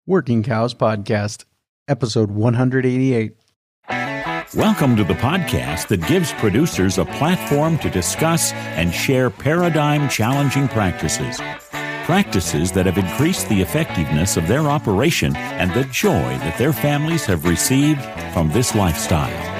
Working Cows Podcast, episode 188. Welcome to the podcast that gives producers a platform to discuss and share paradigm-challenging practices. Practices that have increased the effectiveness of their operation and the joy that their families have received from this lifestyle.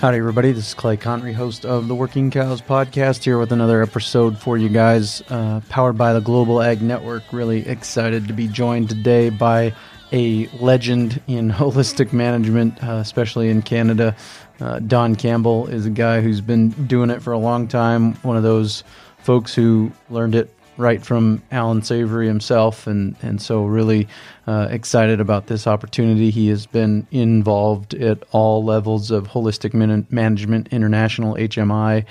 Howdy, everybody. This is Clay Conry, host of the Working Cows Podcast, here with another episode for you guys, powered by the Global Ag Network. Really excited to be joined today by a legend in holistic management, especially in Canada. Don Campbell is a guy who's been doing it for a long time, one of those folks who learned it right from Alan Savory himself, and so really excited about this opportunity. He has been involved at all levels of holistic management, international HMI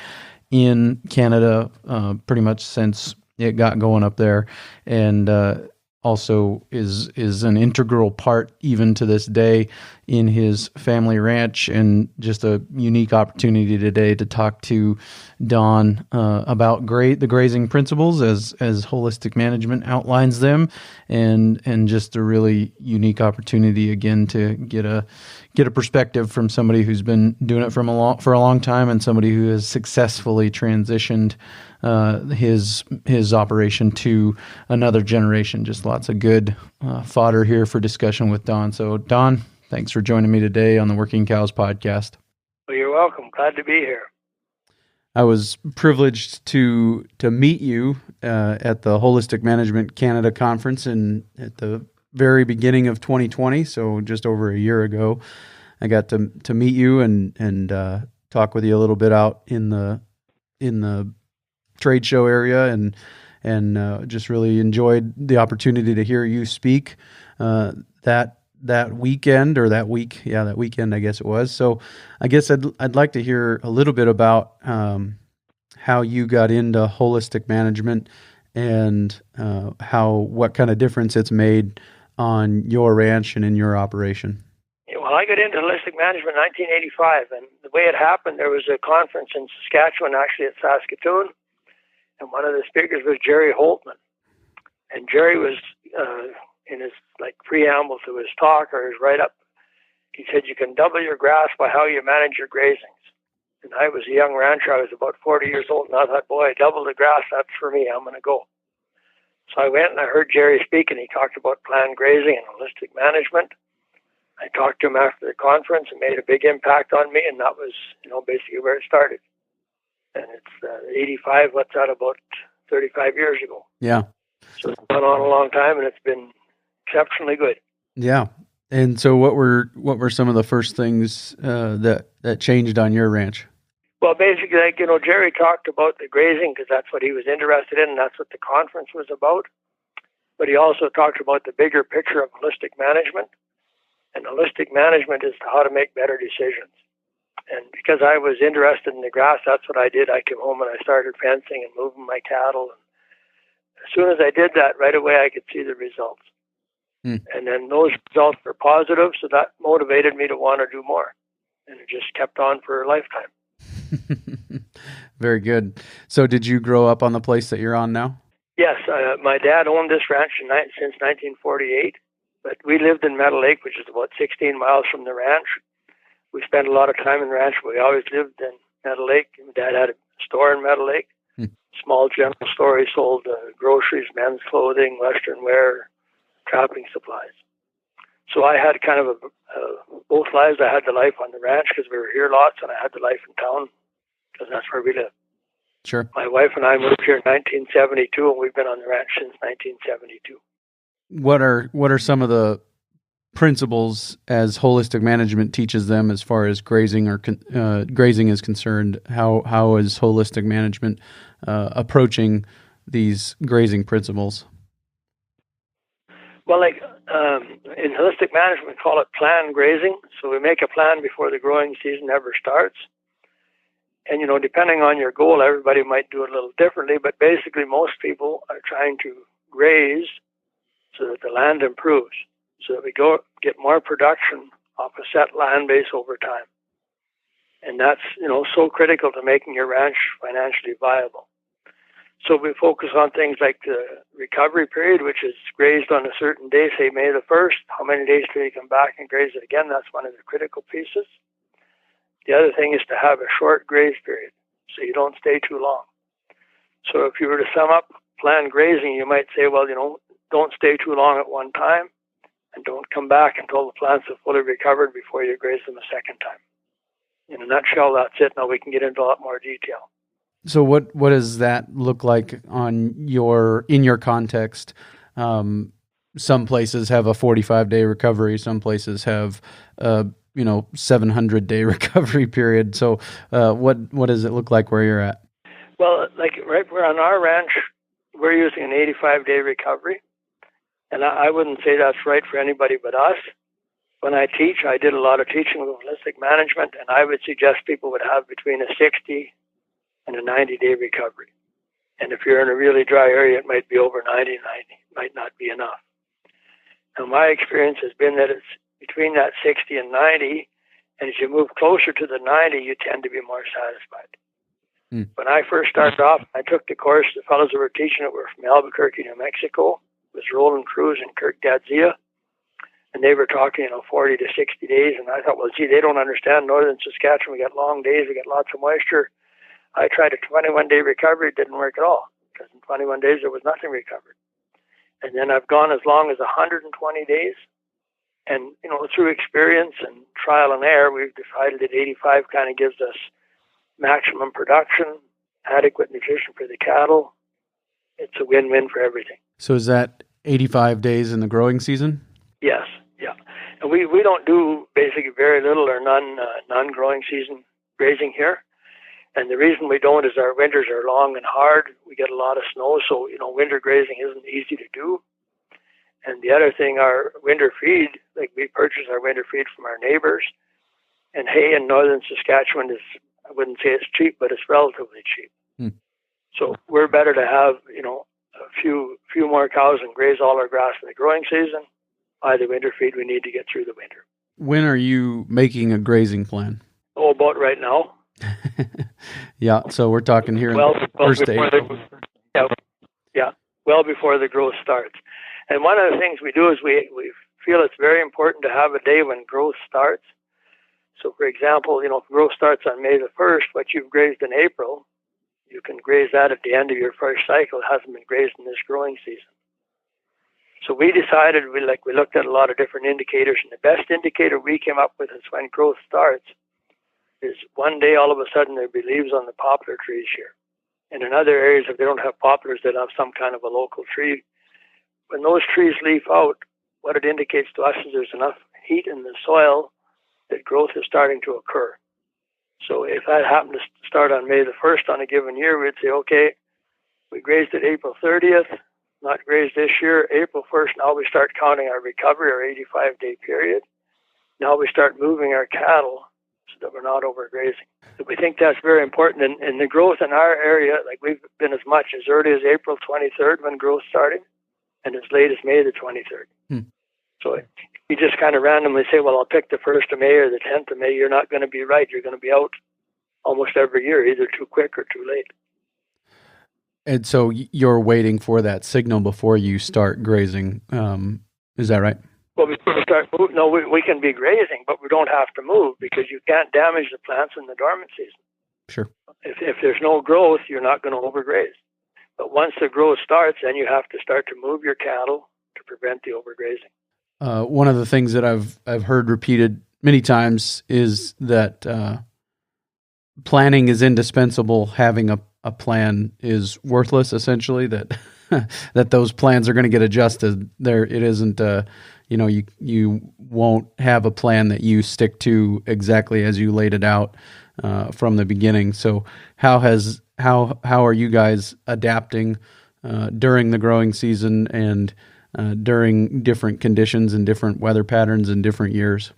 in Canada, pretty much since it got going up there, and also is an integral part even to this day in his family ranch, and just a unique opportunity today to talk to Don about the grazing principles as holistic management outlines them, and just a really unique opportunity again to get a perspective from somebody who's been doing it for a long time, and somebody who has successfully transitioned his operation to another generation. Just lots of good fodder here for discussion with Don. So Don, thanks for joining me today on the Working Cows Podcast. Well, you're welcome. Glad to be here. I was privileged to meet you at the Holistic Management Canada conference at the very beginning of 2020, so just over a year ago. I got to meet you and talk with you a little bit out in the trade show area, and just really enjoyed the opportunity to hear you speak that weekend, or that week. Yeah, that weekend, I guess it was. So I guess I'd like to hear a little bit about how you got into holistic management, and what kind of difference it's made on your ranch and in your operation. Well, I got into holistic management in 1985, and the way it happened, there was a conference in Saskatchewan, actually at Saskatoon, and one of the speakers was Jerry Holtman. And Jerry was, in his preamble to his talk, or his write-up, he said, you can double your grass by how you manage your grazings. And I was a young rancher. I was about 40 years old, and I thought, boy, double the grass, that's for me. I'm going to go. So I went and I heard Jerry speak, and he talked about planned grazing and holistic management. I talked to him after the conference, and made a big impact on me, and that was, basically where it started. And it's 85, what's that, about 35 years ago. Yeah. So it's gone on a long time, and it's been exceptionally good. Yeah. And so what were some of the first things that changed on your ranch? Well, basically, Jerry talked about the grazing because that's what he was interested in, and that's what the conference was about. But he also talked about the bigger picture of holistic management. And holistic management is how to make better decisions. And because I was interested in the grass, that's what I did. I came home and I started fencing and moving my cattle. And as soon as I did that, right away I could see the results. And then those results were positive, so that motivated me to want to do more. And it just kept on for a lifetime. Very good. So did you grow up on the place that you're on now? Yes. My dad owned this ranch since 1948. But we lived in Meadow Lake, which is about 16 miles from the ranch. We spent a lot of time in the ranch, but we always lived in Meadow Lake. Dad had a store in Meadow Lake, small general store. He sold groceries, men's clothing, western wear, trapping supplies. So I had kind of both lives. I had the life on the ranch because we were here lots, and I had the life in town because that's where we live. Sure. My wife and I moved here in 1972, and we've been on the ranch since 1972. What are some of the principles as holistic management teaches them as far as grazing grazing is concerned? How is holistic management approaching these grazing principles? Well, in holistic management, we call it planned grazing. So we make a plan before the growing season ever starts. And, depending on your goal, everybody might do it a little differently, but basically most people are trying to graze so that the land improves, so that we get more production off a set land base over time. And that's, so critical to making your ranch financially viable. So we focus on things like the recovery period, which is grazed on a certain day, say May the 1st. How many days till you come back and graze it again? That's one of the critical pieces. The other thing is to have a short graze period, so you don't stay too long. So if you were to sum up planned grazing, you might say, well, don't stay too long at one time, and don't come back until the plants have fully recovered before you graze them a second time. In a nutshell, that's it. Now we can get into a lot more detail. So what does that look like in your context? Some places have a 45-day recovery. Some places have 700-day recovery period. So what does it look like where you're at? Well, we're on our ranch, we're using an 85-day recovery. And I wouldn't say that's right for anybody but us. When I teach, I did a lot of teaching with holistic management, and I would suggest people would have between a 60 and a 90-day recovery. And if you're in a really dry area, it might be over 90, might not be enough. And my experience has been that it's between that 60 and 90, and as you move closer to the 90, you tend to be more satisfied. When I first started off, I took the course. The fellows who were teaching it were from Albuquerque, New Mexico. It was Roland Cruz and Kirk Gadzia. And they were talking, 40 to 60 days. And I thought, well, gee, they don't understand northern Saskatchewan. We got long days. We got lots of moisture. I tried a 21-day recovery. It didn't work at all, because in 21 days, there was nothing recovered. And then I've gone as long as 120 days. And, through experience and trial and error, we've decided that 85 kind of gives us maximum production, adequate nutrition for the cattle. It's a win-win for everything. So is that 85 days in the growing season? Yes, yeah. And we don't do basically very little or none growing season grazing here. And the reason we don't is our winters are long and hard. We get a lot of snow, so, winter grazing isn't easy to do. And the other thing, our winter feed, we purchase our winter feed from our neighbors. And hay in northern Saskatchewan is, I wouldn't say it's cheap, but it's relatively cheap. So we're better to have, a few more cows and graze all our grass in the growing season. Buy the winter feed we need to get through the winter. When are you making a grazing plan? Oh, about right now. Yeah, so we're talking here in the first day. Well before the growth starts. And one of the things we do is we feel it's very important to have a day when growth starts. So, for example, if growth starts on May the 1st, what you've grazed in April, you can graze that at the end of your first cycle. It hasn't been grazed in this growing season. So we decided, we looked at a lot of different indicators, and the best indicator we came up with is when growth starts is one day all of a sudden there'll be leaves on the poplar trees here. And in other areas, if they don't have poplars, they'll have some kind of a local tree. When those trees leaf out, what it indicates to us is there's enough heat in the soil that growth is starting to occur. So if that happened to start on May the 1st on a given year, we'd say, okay, we grazed it April 30th, not grazed this year. April 1st, now we start counting our recovery, our 85-day period. Now we start moving our cattle so that we're not overgrazing. So we think that's very important. And the growth in our area, we've been as much as early as April 23rd when growth started, and as late as May the 23rd. So you just kind of randomly say, well, I'll pick the 1st of May or the 10th of May. You're not going to be right. You're going to be out almost every year, either too quick or too late. And so you're waiting for that signal before you start grazing. Is that right? Well, before we start moving, no, we can be grazing, but we don't have to move because you can't damage the plants in the dormant season. Sure. If there's no growth, you're not going to overgraze. But once the growth starts, then you have to start to move your cattle to prevent the overgrazing. One of the things that I've heard repeated many times is that planning is indispensable. Having a plan is worthless, essentially, that that those plans are going to get adjusted. It isn't, you won't have a plan that you stick to exactly as you laid it out from the beginning. So how are you guys adapting during the growing season and during different conditions and different weather patterns in different years?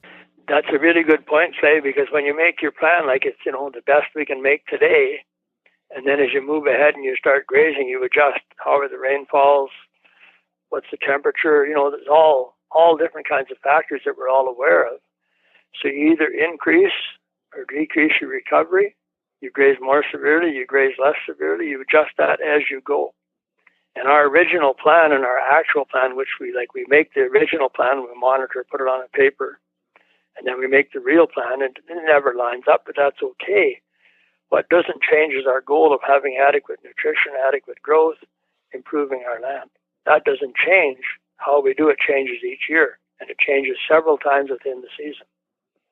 That's a really good point, Clay, because when you make your plan it's, the best we can make today, and then as you move ahead and you start grazing, you adjust however the rain falls, what's the temperature, there's all different kinds of factors that we're all aware of. So you either increase or decrease your recovery. You graze more severely, you graze less severely, you adjust that as you go. And our original plan and our actual plan, which we make the original plan, we monitor, put it on a paper, and then we make the real plan, and it never lines up, but that's okay. What doesn't change is our goal of having adequate nutrition, adequate growth, improving our land. That doesn't change. How we do it changes each year, and it changes several times within the season.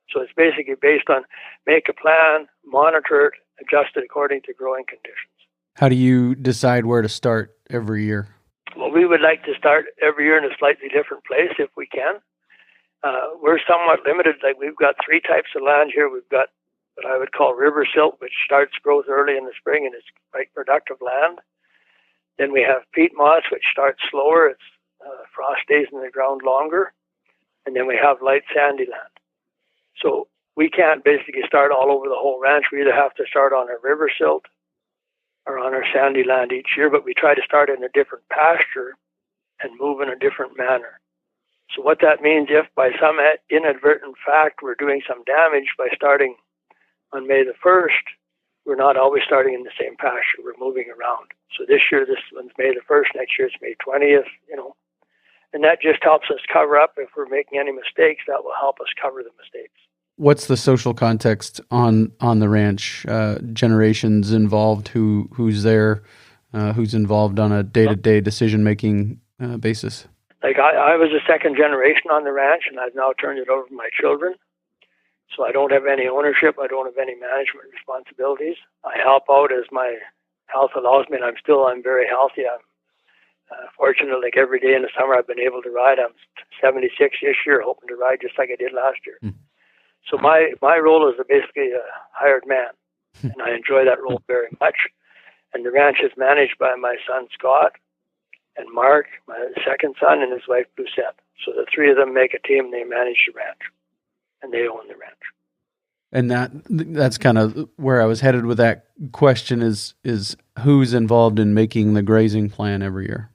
So it's basically based on make a plan, monitor it, adjust it according to growing conditions. How do you decide where to start every year? Well, we would like to start every year in a slightly different place if we can. We're somewhat limited. Like we've got 3 types of land here. We've got what I would call river silt, which starts growth early in the spring and is quite productive land. Then we have peat moss, which starts slower. It's frost stays in the ground longer. And then we have light sandy land. So we can't basically start all over the whole ranch. We either have to start on our river silt or on our sandy land each year, but we try to start in a different pasture and move in a different manner. So what that means, if by some inadvertent fact we're doing some damage by starting on May the 1st, we're not always starting in the same pasture. We're moving around. So this year, this one's May the 1st. Next year, it's May 20th, And that just helps us cover up. If we're making any mistakes, that will help us cover the mistakes. What's the social context on the ranch? Generations involved? Who's there? Who's involved on a day-to-day decision-making basis? Like I was a second generation on the ranch, and I've now turned it over to my children. So I don't have any ownership. I don't have any management responsibilities. I help out as my health allows me, and I'm very healthy. I'm fortunate, like every day in the summer I've been able to ride. I'm 76 this year, hoping to ride just like I did last year. So my role is basically a hired man, and I enjoy that role very much. And the ranch is managed by my son, Scott, and Mark, my second son, and his wife, Lucette. So the 3 of them make a team. They manage the ranch, and they own the ranch. And that's kind of where I was headed with that question is who's involved in making the grazing plan every year?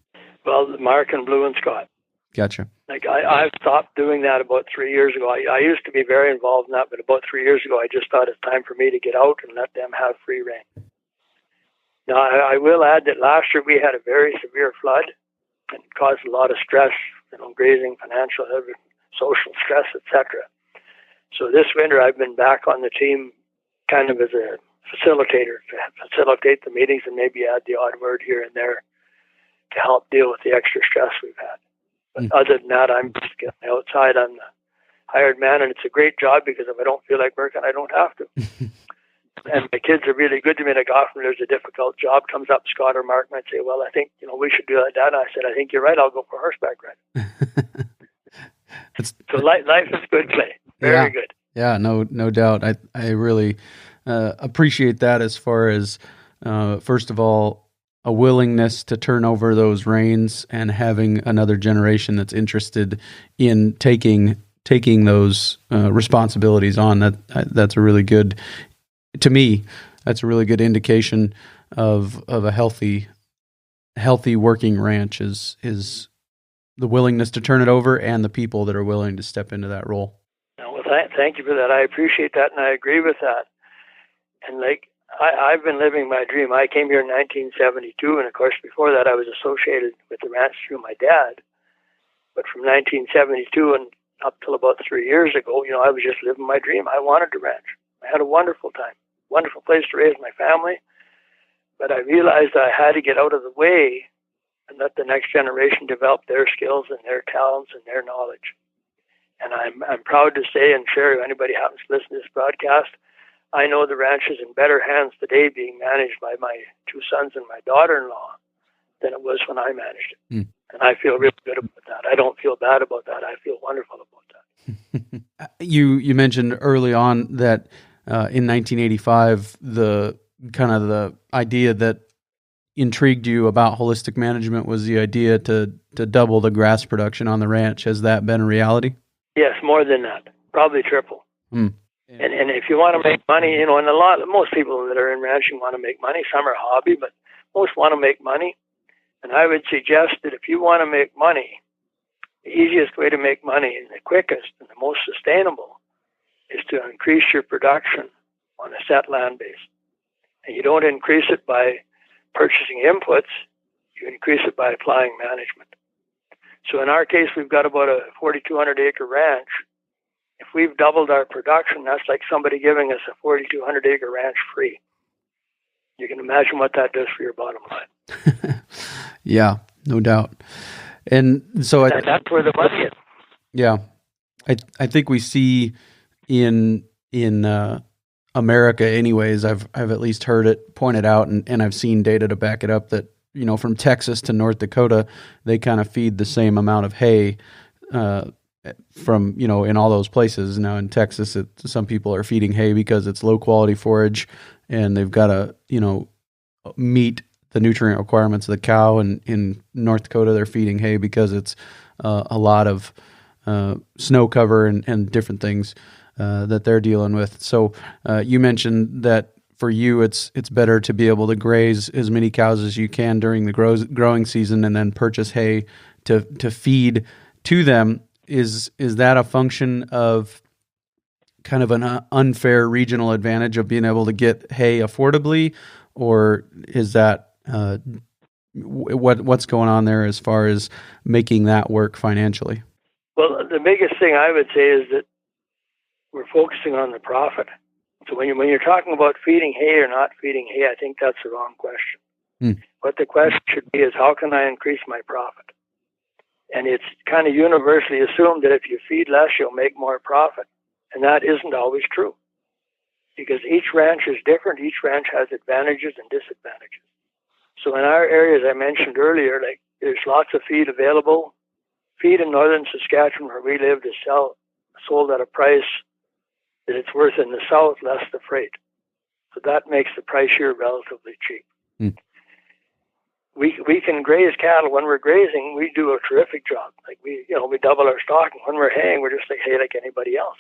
Well, Mark and Blue and Scott. Gotcha. Like I've stopped doing that about 3 years ago. I used to be very involved in that, but about 3 years ago, I just thought it's time for me to get out and let them have free rein. Now, I will add that last year we had a very severe flood and it caused a lot of stress, grazing, financial, social stress, etc. So this winter, I've been back on the team kind of as a facilitator to facilitate the meetings and maybe add the odd word here and there to help deal with the extra stress we've had. But other than that, I'm just getting outside. I'm the hired man, and it's a great job because if I don't feel like working, I don't have to. And my kids are really good to me. Like often there's a difficult job comes up, Scott or Mark might say, well, I think, we should do that. And I said, I think you're right. I'll go for horseback riding. So life is good play. Very good. Yeah, no doubt. I really appreciate that as far as, first of all, a willingness to turn over those reins and having another generation that's interested in taking those responsibilities on. That's a really good, to me, that's a really good indication of a healthy working ranch is the willingness to turn it over and the people that are willing to step into that role. Well, thank you for that. I appreciate that, and I agree with that. And I've been living my dream. I came here in 1972, and of course, before that, I was associated with the ranch through my dad. But from 1972 and up till about 3 years ago, I was just living my dream. I wanted to ranch. I had a wonderful time, wonderful place to raise my family. But I realized I had to get out of the way and let the next generation develop their skills and their talents and their knowledge. And I'm proud to say and share, if anybody happens to listen to this broadcast, I know the ranch is in better hands today being managed by my 2 sons and my daughter-in-law than it was when I managed it. And I feel really good about that. I don't feel bad about that. I feel wonderful about that. You mentioned early on that in 1985, the idea that intrigued you about holistic management was the idea to double the grass production on the ranch. Has that been a reality? Yes, more than that. Probably triple. And if you want to make money, and most people that are in ranching want to make money. Some are hobby, but most want to make money. And I would suggest that if you want to make money, the easiest way to make money and the quickest and the most sustainable is to increase your production on a set land base. And you don't increase it by purchasing inputs, you increase it by applying management. So in our case, we've got about a 4,200 acre ranch. If we've doubled our production, that's like somebody giving us a 4,200 acre ranch free. You can imagine what that does for your bottom line. Yeah, no doubt. And so that's where the money is. Yeah. I think we see in America anyways, I've at least heard it pointed out, and I've seen data to back it up, that, you know, from Texas to North Dakota, they kind of feed the same amount of hay from, you know, in all those places. Now in Texas, some people are feeding hay because it's low quality forage and they've got to, you know, meet the nutrient requirements of the cow. And in North Dakota, they're feeding hay because it's a lot of snow cover and different things that they're dealing with. So you mentioned that for you, it's better to be able to graze as many cows as you can during the growing season and then purchase hay to feed to them. Is that a function of kind of an unfair regional advantage of being able to get hay affordably, or is that what's going on there as far as making that work financially? Well, the biggest thing I would say is that we're focusing on the profit. So when you're talking about feeding hay or not feeding hay, I think that's the wrong question. What the question should be is, how can I increase my profit? And it's kind of universally assumed that if you feed less, you'll make more profit. And that isn't always true, because each ranch is different. Each ranch has advantages and disadvantages. So in our areas I mentioned earlier, like, there's lots of feed available. Feed in northern Saskatchewan, where we live, is sold at a price that it's worth in the south, less the freight. So that makes the price here relatively cheap. We can graze cattle. When we're grazing, we do a terrific job. Like, we double our stock, and when we're haying, we're just like hay like anybody else.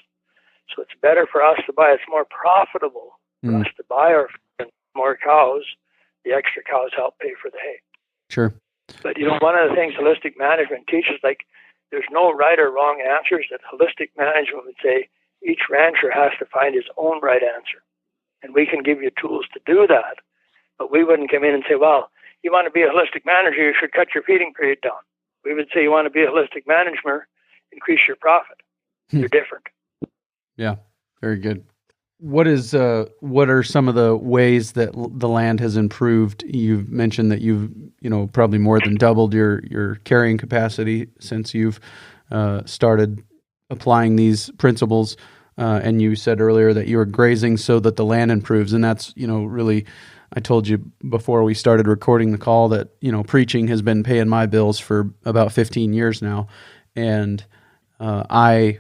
So it's better for us to buy. It's more profitable for us to buy our more cows. The extra cows help pay for the hay. Sure. But, you know, one of the things holistic management teaches, like, there's no right or wrong answers. That holistic management would say each rancher has to find his own right answer. And we can give you tools to do that. But we wouldn't come in and say, well, you want to be a holistic manager, you should cut your feeding period down. We would say, you want to be a holistic manager, increase your profit. They're different. Yeah, very good. What are some of the ways that the land has improved? You've mentioned that you've, you know, probably more than doubled your carrying capacity since you've started applying these principles. And you said earlier that you were grazing so that the land improves. And that's, you know, really, I told you before we started recording the call that, you know, preaching has been paying my bills for about 15 years now. And I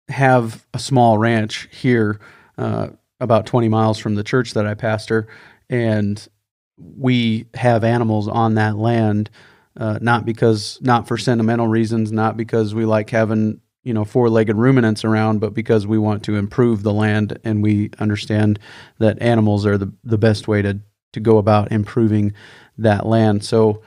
have a small ranch here about 20 miles from the church that I pastor, and we have animals on that land, not for sentimental reasons, not because we like having, you know, four-legged ruminants around, but because we want to improve the land, and we understand that animals are the best way to go about improving that land. So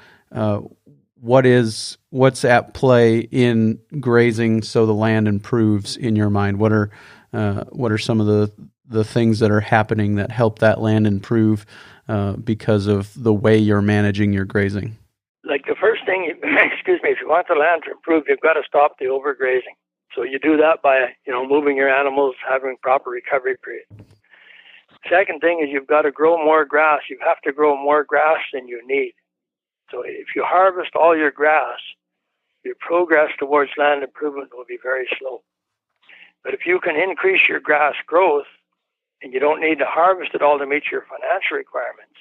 what's at play in grazing so the land improves in your mind? What are some of the things that are happening that help that land improve because of the way you're managing your grazing? Like, the first thing, if you want the land to improve, you've got to stop the overgrazing. So you do that by, you know, moving your animals, having proper recovery period. Second thing is you've got to grow more grass. You have to grow more grass than you need. So if you harvest all your grass, your progress towards land improvement will be very slow. But if you can increase your grass growth and you don't need to harvest it all to meet your financial requirements,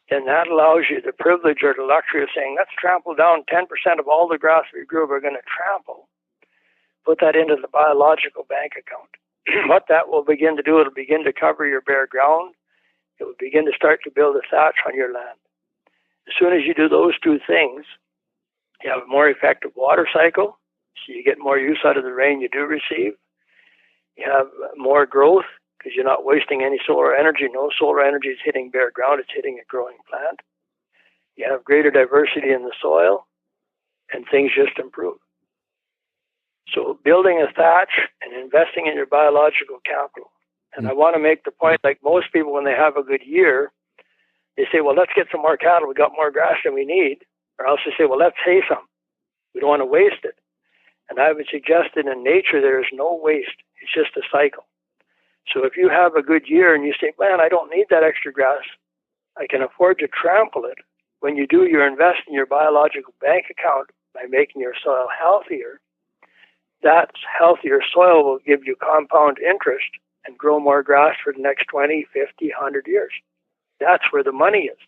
then that allows you the privilege or the luxury of saying, let's trample down 10% of all the grass we grew we're going to trample. Put that into the biological bank account. What that will begin to do, it'll begin to cover your bare ground. It will begin to start to build a thatch on your land. As soon as you do those two things, you have a more effective water cycle, so you get more use out of the rain you do receive. You have more growth because you're not wasting any solar energy. No solar energy is hitting bare ground, it's hitting a growing plant. You have greater diversity in the soil, and things just improve. So building a thatch and investing in your biological capital. And I want to make the point, like most people, when they have a good year, they say, well, let's get some more cattle. We got more grass than we need. Or else they say, well, let's hay some. We don't want to waste it. And I would suggest that in nature, there is no waste. It's just a cycle. So if you have a good year and you say, man, I don't need that extra grass, I can afford to trample it. When you do, you're investing in your biological bank account by making your soil healthier. That healthier soil will give you compound interest and grow more grass for the next 20, 50, 100 years. That's where the money is.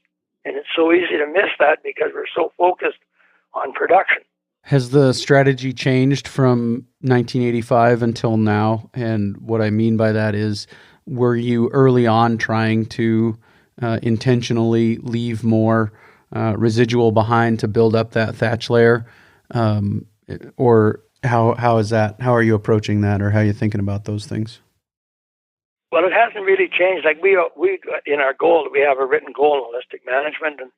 And it's so easy to miss that because we're so focused on production. Has the strategy changed from 1985 until now? And what I mean by that is, were you early on trying to intentionally leave more residual behind to build up that thatch layer? Or how is that? How are you approaching that, or how are you thinking about those things? Well, it hasn't really changed. Like we in our goal, we have a written goal in holistic management, and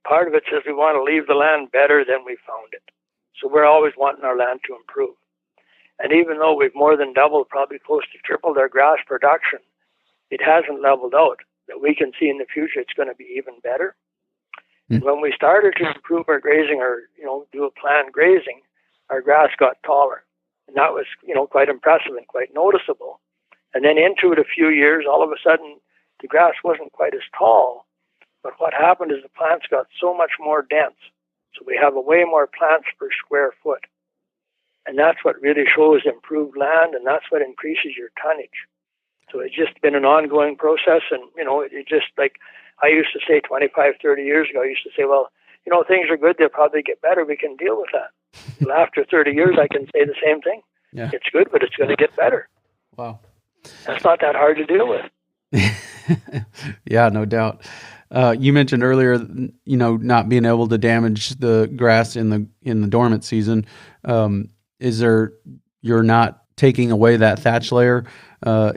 part of it says we want to leave the land better than we found it. So we're always wanting our land to improve. And even though we've more than doubled, probably close to tripled our grass production, it hasn't leveled out. That we can see in the future it's going to be even better. And when we started to improve our grazing, or do a planned grazing, our grass got taller, and that was quite impressive and quite noticeable. And then into it a few years, all of a sudden the grass wasn't quite as tall. But what happened is the plants got so much more dense. So we have way more plants per square foot. And that's what really shows improved land, and that's what increases your tonnage. So it's just been an ongoing process, and, it just like I used to say 25, 30 years ago, I used to say, well, things are good, they'll probably get better, we can deal with that. Well, after 30 years, I can say the same thing. Yeah. It's good, but it's going to get better. Wow. That's not that hard to deal with. Yeah, no doubt. You mentioned earlier, not being able to damage the grass in the dormant season. You're not taking away that thatch layer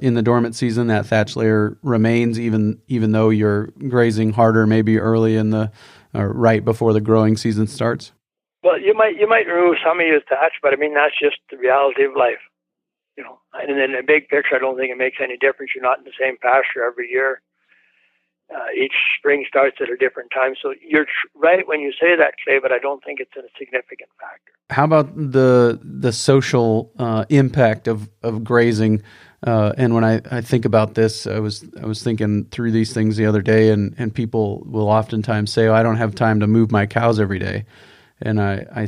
in the dormant season? That thatch layer remains even though you're grazing harder, maybe early in the right before the growing season starts. Well, you might remove some of your thatch, but I mean that's just the reality of life. And in the big picture, I don't think it makes any difference. You're not in the same pasture every year. Each spring starts at a different time. So you're right when you say that, Clay, but I don't think it's a significant factor. How about the social impact of grazing? And when I think about this, I was thinking through these things the other day, and people will oftentimes say, "Oh, I don't have time to move my cows every day." And I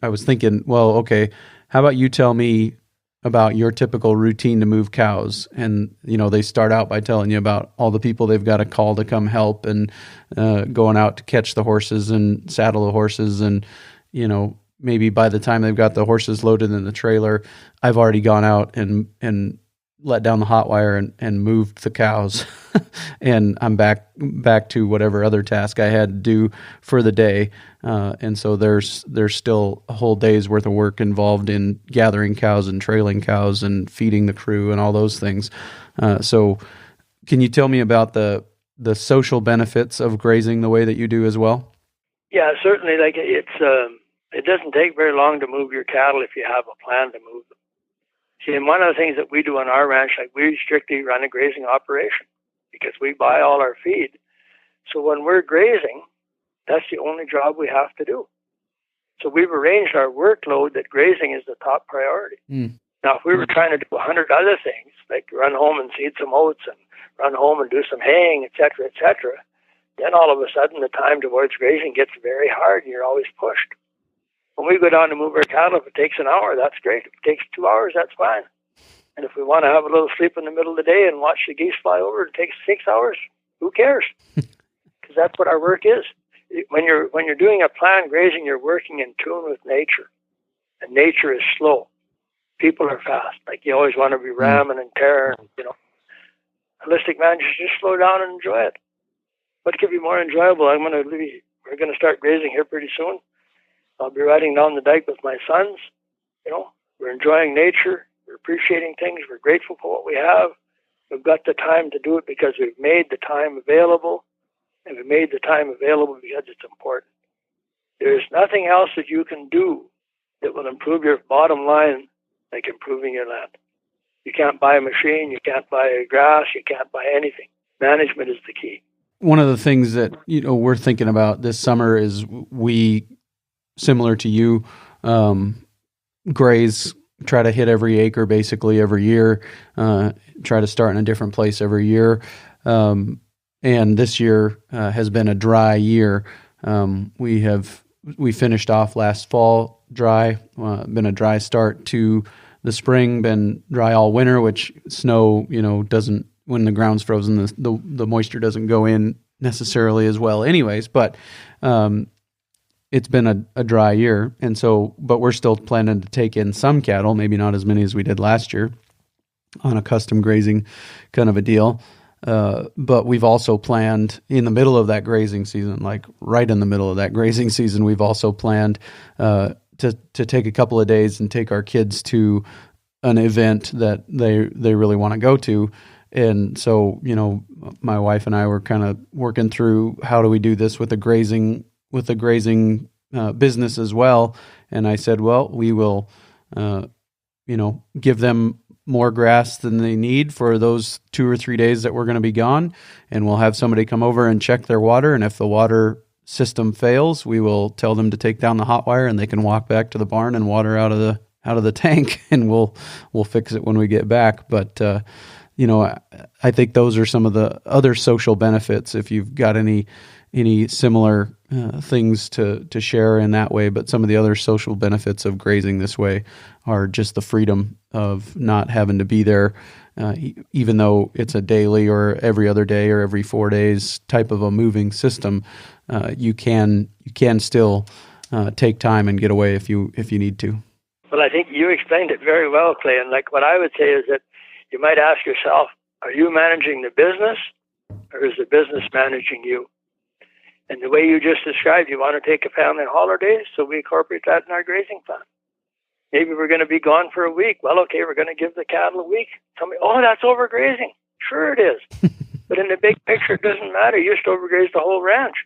was thinking, well, okay, how about you tell me about your typical routine to move cows? And, they start out by telling you about all the people they've got to call to come help, and going out to catch the horses and saddle the horses. And, maybe by the time they've got the horses loaded in the trailer, I've already gone out and let down the hot wire and moved the cows. And I'm back to whatever other task I had to do for the day. And so there's still a whole day's worth of work involved in gathering cows and trailing cows and feeding the crew and all those things. So can you tell me about the social benefits of grazing the way that you do as well? Yeah, certainly. Like it doesn't take very long to move your cattle if you have a plan to move them. See, and one of the things that we do on our ranch, like we strictly run a grazing operation because we buy all our feed. So when we're grazing, that's the only job we have to do. So we've arranged our workload that grazing is the top priority. Now, if we were trying to do 100 other things, like run home and seed some oats and run home and do some haying, et cetera, then all of a sudden the time towards grazing gets very hard and you're always pushed. When we go down to move our cattle, if it takes an hour, that's great. If it takes 2 hours, that's fine. And if we want to have a little sleep in the middle of the day and watch the geese fly over, it takes 6 hours. Who cares? Because that's what our work is. When you're doing a planned grazing, you're working in tune with nature. And nature is slow. People are fast. Like you always want to be ramming and tearing, Holistic managers, just slow down and enjoy it. What could be more enjoyable? We're going to start grazing here pretty soon. I'll be riding down the dike with my sons. We're enjoying nature. We're appreciating things. We're grateful for what we have. We've got the time to do it because we've made the time available. And we made the time available because it's important. There's nothing else that you can do that will improve your bottom line like improving your land. You can't buy a machine, you can't buy grass, you can't buy anything. Management is the key. One of the things that we're thinking about this summer is we, similar to you, graze, try to hit every acre basically every year, try to start in a different place every year. And this year has been a dry year. We finished off last fall dry, been a dry start to the spring, been dry all winter, which snow, doesn't, when the ground's frozen, the moisture doesn't go in necessarily as well anyways, but it's been a dry year. And so, but we're still planning to take in some cattle, maybe not as many as we did last year on a custom grazing kind of a deal. But we've also planned in the middle of that grazing season, like right in the middle of that grazing season, we've also planned to take a couple of days and take our kids to an event that they really want to go to. And so, my wife and I were kind of working through how do we do this with the grazing business as well. And I said, well, we will, give them more grass than they need for those 2 or 3 days that we're going to be gone. And we'll have somebody come over and check their water. And if the water system fails, we will tell them to take down the hot wire and they can walk back to the barn and water out of the tank, and we'll fix it when we get back. But, I think those are some of the other social benefits, if you've got any similar things to share in that way. But some of the other social benefits of grazing this way are just the freedom of not having to be there, even though it's a daily or every other day or every 4 days type of a moving system. You can still take time and get away if you need to. Well, I think you explained it very well, Clay. And like what I would say is that you might ask yourself, are you managing the business or is the business managing you? And the way you just described, you want to take a family on holidays, so we incorporate that in our grazing plan. Maybe we're going to be gone for a week. Well, okay, we're going to give the cattle a week. Tell me, that's overgrazing. Sure it is. But in the big picture, it doesn't matter. You just overgraze the whole ranch.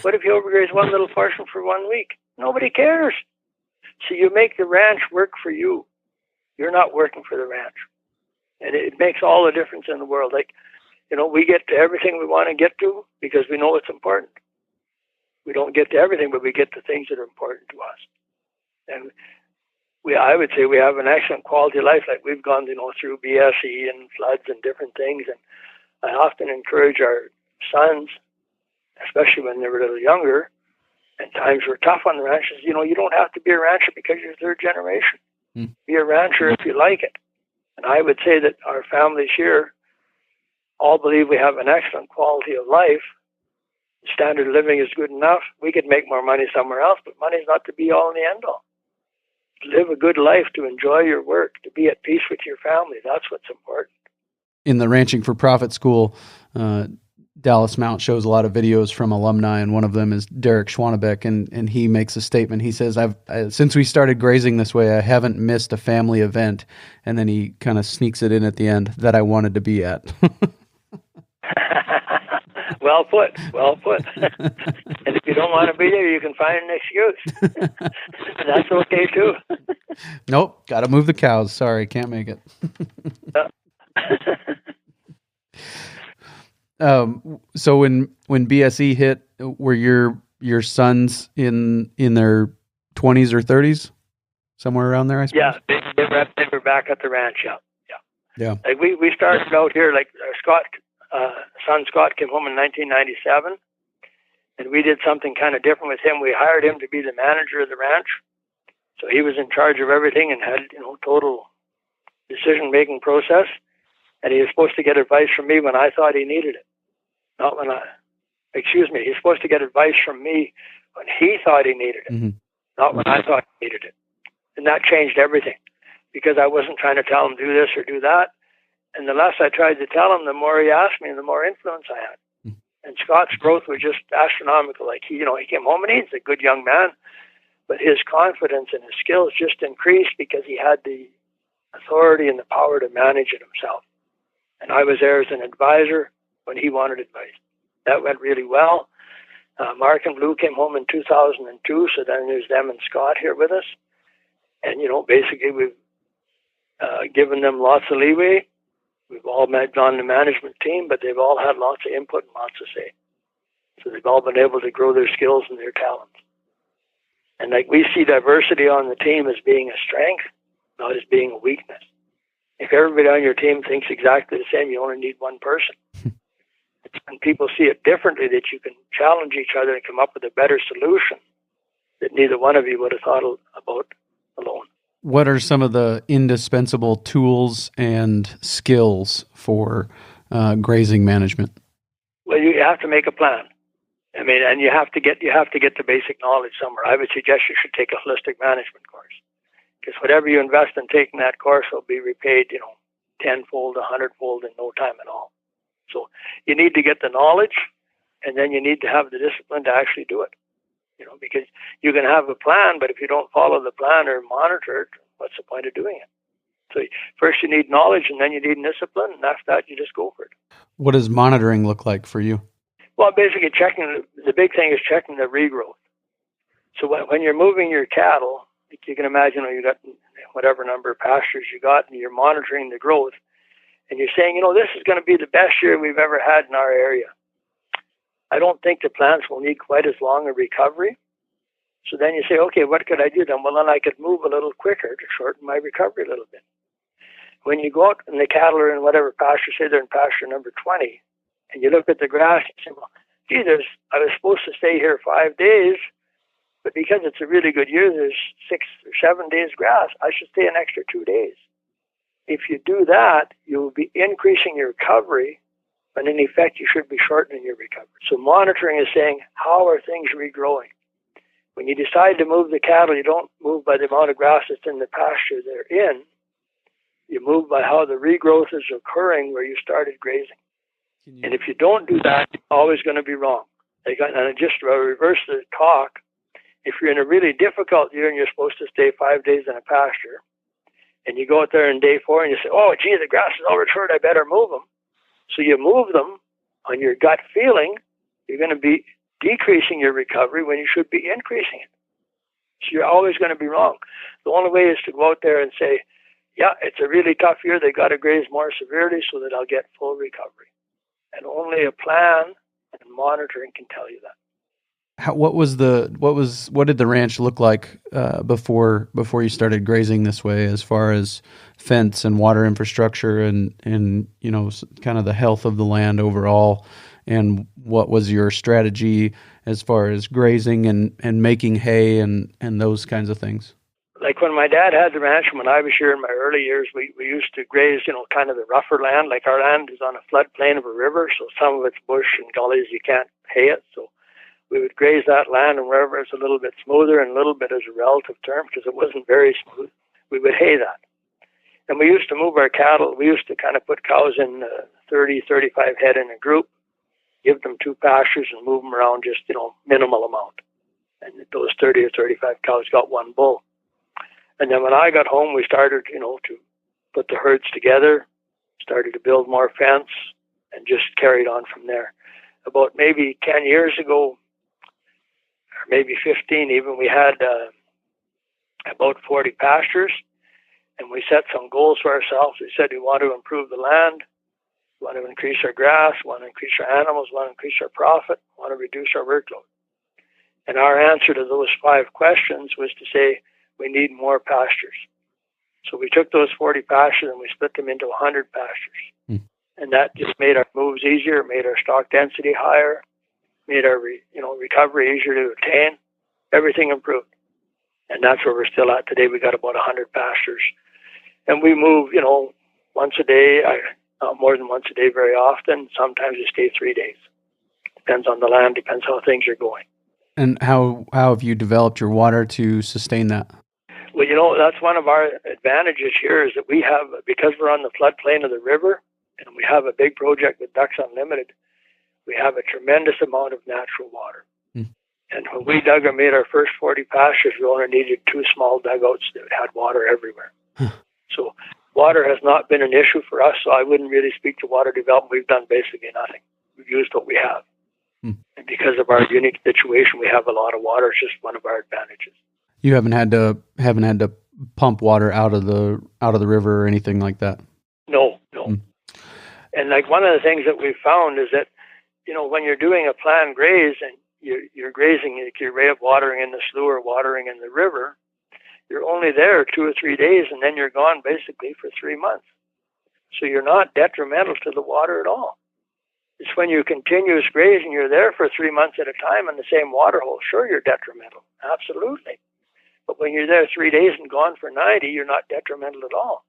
What if you overgraze one little portion for 1 week? Nobody cares. So you make the ranch work for you. You're not working for the ranch. And it makes all the difference in the world. Like, we get to everything we want to get to because we know it's important. We don't get to everything, but we get to things that are important to us. And I would say we have an excellent quality of life. Like we've gone, through BSE and floods and different things. And I often encourage our sons, especially when they were a little younger and times were tough on the ranches, you don't have to be a rancher because you're third generation. Be a rancher if you like it. And I would say that our families here all believe we have an excellent quality of life. Standard of living is good enough. We could make more money somewhere else, but money's not the be-all and the end-all. Live a good life, to enjoy your work, to be at peace with your family. That's what's important. In the Ranching for Profit School, Dallas Mount shows a lot of videos from alumni, and one of them is Derek Schwannebeck, and he makes a statement. He says, since we started grazing this way, I haven't missed a family event, and then he kind of sneaks it in at the end, that I wanted to be at. Well put. And if you don't want to be there, you can find an excuse. And that's okay too. Nope, got to move the cows. Sorry, can't make it. So when BSE hit, were your sons in their 20s or 30s, somewhere around there? I suppose. Yeah, they were back at the ranch. Yeah. Like we started out here. Like son Scott came home in 1997, and we did something kind of different with him. We hired him to be the manager of the ranch, so he was in charge of everything and had total decision-making process. And he was supposed to get advice from me when I thought he needed it. He's supposed to get advice from me when he thought he needed it, not when I thought he needed it. And that changed everything, because I wasn't trying to tell him do this or do that. And the less I tried to tell him, the more he asked me and the more influence I had. And Scott's growth was just astronomical. Like he came home and he's a good young man, but his confidence and his skills just increased because he had the authority and the power to manage it himself. And I was there as an advisor when he wanted advice. That went really well. Mark and Blue came home in 2002, so then there's them and Scott here with us. And, basically given them lots of leeway. We've all met on the management team, but they've all had lots of input and lots to say. So they've all been able to grow their skills and their talents. And like we see diversity on the team as being a strength, not as being a weakness. If everybody on your team thinks exactly the same, you only need one person. It's when people see it differently that you can challenge each other and come up with a better solution that neither one of you would have thought about alone. What are some of the indispensable tools and skills for grazing management? Well, you have to make a plan. I mean, and you have to get the basic knowledge somewhere. I would suggest you should take a holistic management course, because whatever you invest in taking that course will be repaid, tenfold, 100-fold in no time at all. So you need to get the knowledge, and then you need to have the discipline to actually do it. Because you can have a plan, but if you don't follow the plan or monitor it, what's the point of doing it? So first you need knowledge, and then you need discipline, and after that you just go for it. What does monitoring look like for you? Well, basically the big thing is checking the regrowth. So when you're moving your cattle, you can imagine you got whatever number of pastures you got, and you're monitoring the growth, and you're saying, this is going to be the best year we've ever had in our area. I don't think the plants will need quite as long a recovery. So then you say, okay, what could I do then? Well, then I could move a little quicker to shorten my recovery a little bit. When you go out and the cattle are in whatever pasture, say they're in pasture number 20, and you look at the grass and say, well, gee, I was supposed to stay here 5 days, but because it's a really good year, there's 6 or 7 days grass. I should stay an extra 2 days. If you do that, you'll be increasing your recovery, but in effect, you should be shortening your recovery. So monitoring is saying, how are things regrowing? When you decide to move the cattle, you don't move by the amount of grass that's in the pasture they're in. You move by how the regrowth is occurring where you started grazing. And if you don't do that, you're always going to be wrong. And just to reverse the talk, if you're in a really difficult year and you're supposed to stay 5 days in a pasture, and you go out there on day 4 and you say, oh, gee, the grass is over short, I better move them. So you move them on your gut feeling, you're going to be decreasing your recovery when you should be increasing it. So you're always going to be wrong. The only way is to go out there and say, yeah, it's a really tough year. They got to graze more severely so that I'll get full recovery. And only a plan and monitoring can tell you that. What did the ranch look like before you started grazing this way, as far as fence and water infrastructure and kind of the health of the land overall? And what was your strategy as far as grazing and making hay and those kinds of things? Like when my dad had the ranch, when I was here in my early years, we used to graze, kind of the rougher land. Like our land is on a floodplain of a river, so some of it's bush and gullies, you can't hay it. So we would graze that land, and wherever it's a little bit smoother, and a little bit is a relative term because it wasn't very smooth, we would hay that. And we used to move our cattle. We used to kind of put cows in 30, 35 head in a group, give them 2 pastures and move them around just, minimal amount. And those 30 or 35 cows got 1 bull. And then when I got home, we started, to put the herds together, started to build more fence, and just carried on from there. About maybe 10 years ago, or maybe 15 even, we had about 40 pastures, and we set some goals for ourselves. We said we want to improve the land, we want to increase our grass, we want to increase our animals, we want to increase our profit, we want to reduce our workload. And our answer to those 5 questions was to say we need more pastures. So we took those 40 pastures and we split them into 100 pastures. And that just made our moves easier, made our stock density higher, made our recovery easier to obtain. Everything improved. And that's where we're still at today. We got about 100 pastures. And we move, once a day, not more than once a day very often. Sometimes we stay 3 days. Depends on the land, depends how things are going. And how have you developed your water to sustain that? Well, that's one of our advantages here is that we have, because we're on the floodplain of the river, and we have a big project with Ducks Unlimited, we have a tremendous amount of natural water. And when we dug and made our first 40 pastures, we only needed 2 small dugouts that had water everywhere. So water has not been an issue for us, so I wouldn't really speak to water development. We've done basically nothing. We've used what we have. And because of our unique situation, we have a lot of water. It's just one of our advantages. You haven't had to pump water out of the river or anything like that. No. And like one of the things that we've found is that, when you're doing a planned graze and you're grazing, you're way up watering in the slough or watering in the river, you're only there 2 or 3 days, and then you're gone basically for 3 months. So you're not detrimental to the water at all. It's when you continuous grazing, you're there for 3 months at a time in the same water hole. Sure, you're detrimental. Absolutely. But when you're there 3 days and gone for 90, you're not detrimental at all.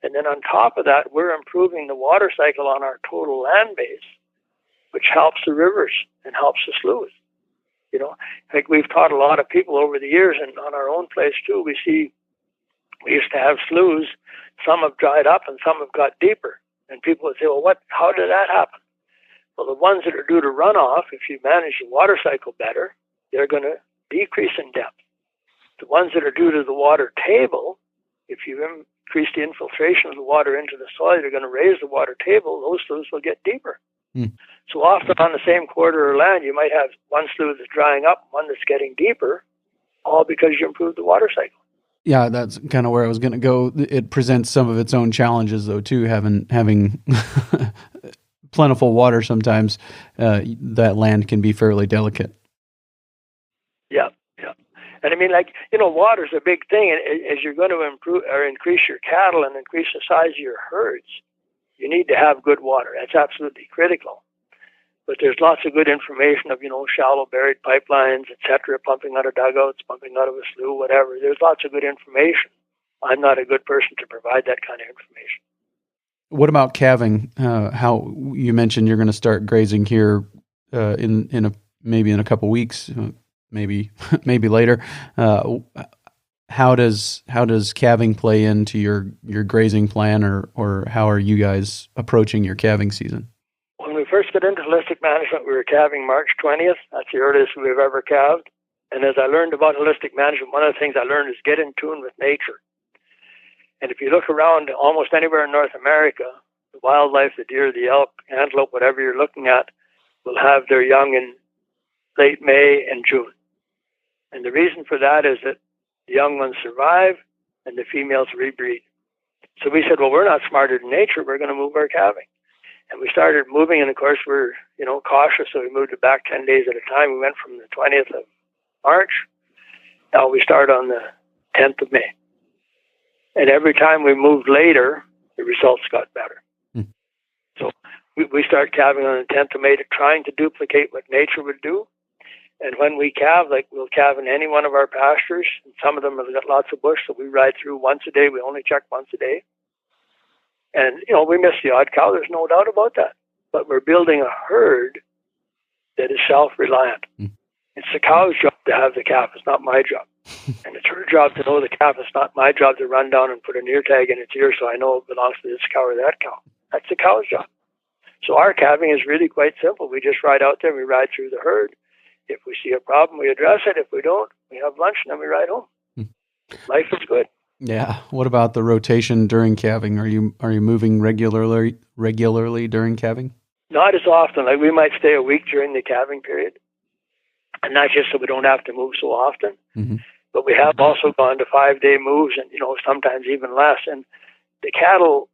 And then on top of that, we're improving the water cycle on our total land base, which helps the rivers and helps the sloughs. Like we've taught a lot of people over the years, and on our own place too, we used to have sloughs. Some have dried up and some have got deeper. And people would say, well, how did that happen? Well, the ones that are due to runoff, if you manage the water cycle better, they're going to decrease in depth. The ones that are due to the water table, if you increase the infiltration of the water into the soil, you're going to raise the water table, those sloughs will get deeper. So often on the same quarter of land, you might have one slough that's drying up, one that's getting deeper, all because you improved the water cycle. Yeah, that's kind of where I was going to go. It presents some of its own challenges, though, too, having plentiful water sometimes. That land can be fairly delicate. Yeah. And I mean, water's a big thing. And as you're going to improve or increase your cattle and increase the size of your herds, you need to have good water. That's absolutely critical. But there's lots of good information of, shallow buried pipelines, etc., pumping out of dugouts, pumping out of a slough, whatever. There's lots of good information. I'm not a good person to provide that kind of information. What about calving? How you mentioned you're going to start grazing here maybe in a couple weeks, maybe later. How does calving play into your grazing plan, or how are you guys approaching your calving season? When we first got into holistic management, we were calving March 20th. That's the earliest we've ever calved. And as I learned about holistic management, one of the things I learned is get in tune with nature. And if you look around almost anywhere in North America, the wildlife, the deer, the elk, antelope, whatever you're looking at, will have their young in late May and June. And the reason for that is that the young ones survive and the females rebreed. So we said, well, we're not smarter than nature. We're going to move our calving. And we started moving, and of course we're, cautious, so we moved it back 10 days at a time. We went from the 20th of March. Now we start on the 10th of May. And every time we moved later, the results got better. So we start calving on the 10th of May, trying to duplicate what nature would do. And when we calve, we'll calve in any one of our pastures. And some of them have got lots of bush, so we ride through once a day. We only check once a day. And, we miss the odd cow. There's no doubt about that. But we're building a herd that is self-reliant. It's the cow's job to have the calf. It's not my job. And it's her job to know the calf. It's not my job to run down and put an ear tag in its ear so I know it belongs to this cow or that cow. That's the cow's job. So our calving is really quite simple. We just ride out there and we ride through the herd. If we see a problem, we address it. If we don't, we have lunch and then we ride home. Life is good. Yeah. What about the rotation during calving? Are you moving regularly during calving? Not as often. We might stay a week during the calving period, and not just so we don't have to move so often. But we have also gone to 5-day moves, and sometimes even less. And the cows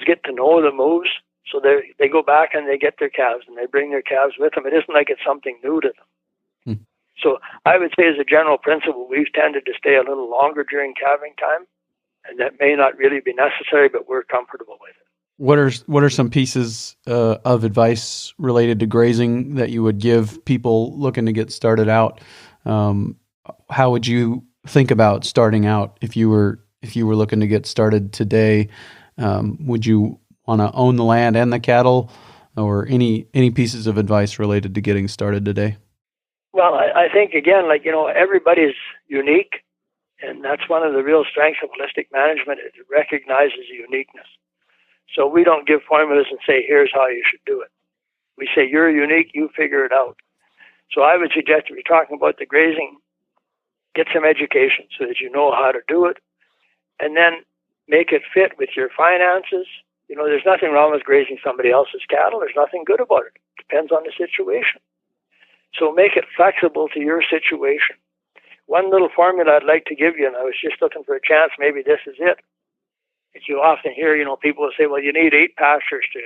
get to know the moves, so they go back and they get their calves and they bring their calves with them. It isn't like it's something new to them. So I would say as a general principle, we've tended to stay a little longer during calving time, and that may not really be necessary, but we're comfortable with it. What are some pieces of advice related to grazing that you would give people looking to get started out? How would you think about starting out if you were looking to get started today? Would you want to own the land and the cattle, or any pieces of advice related to getting started today? Well, I think, again, everybody's unique, and that's one of the real strengths of holistic management. It recognizes uniqueness. So we don't give formulas and say, here's how you should do it. We say, you're unique, you figure it out. So I would suggest, if you're talking about the grazing, get some education so that you know how to do it, and then make it fit with your finances. There's nothing wrong with grazing somebody else's cattle. There's nothing good about it. It depends on the situation. So make it flexible to your situation. one little formula I'd like to give you, and I was just looking for a chance, maybe this is it. As you often hear, people will say, well, you need 8 pastures to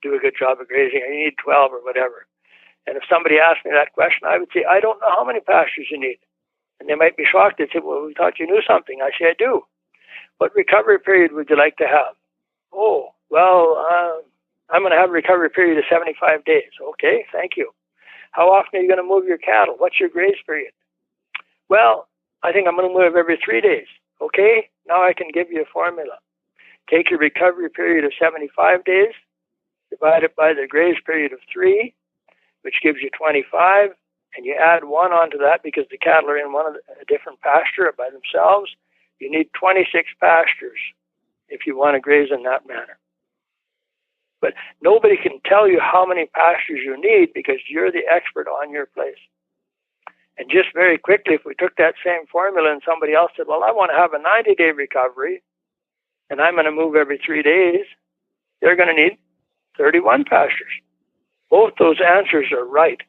do a good job of grazing, or you need 12 or whatever. And if somebody asked me that question, I would say, I don't know how many pastures you need. And they might be shocked. They'd say, well, we thought you knew something. I say, I do. What recovery period would you like to have? Oh, well, I'm going to have a recovery period of 75 days. Okay, thank you. How often are you going to move your cattle? What's your graze period? Well, I think I'm going to move every 3 days. Okay, now I can give you a formula. Take your recovery period of 75 days, divide it by the graze period of 3, which gives you 25, and you add 1 onto that because the cattle are in a different pasture by themselves. You need 26 pastures if you want to graze in that manner. But nobody can tell you how many pastures you need because you're the expert on your place. And just very quickly, if we took that same formula and somebody else said, well, I want to have a 90-day recovery, and I'm going to move every 3 days, they're going to need 31 pastures. Both those answers are right.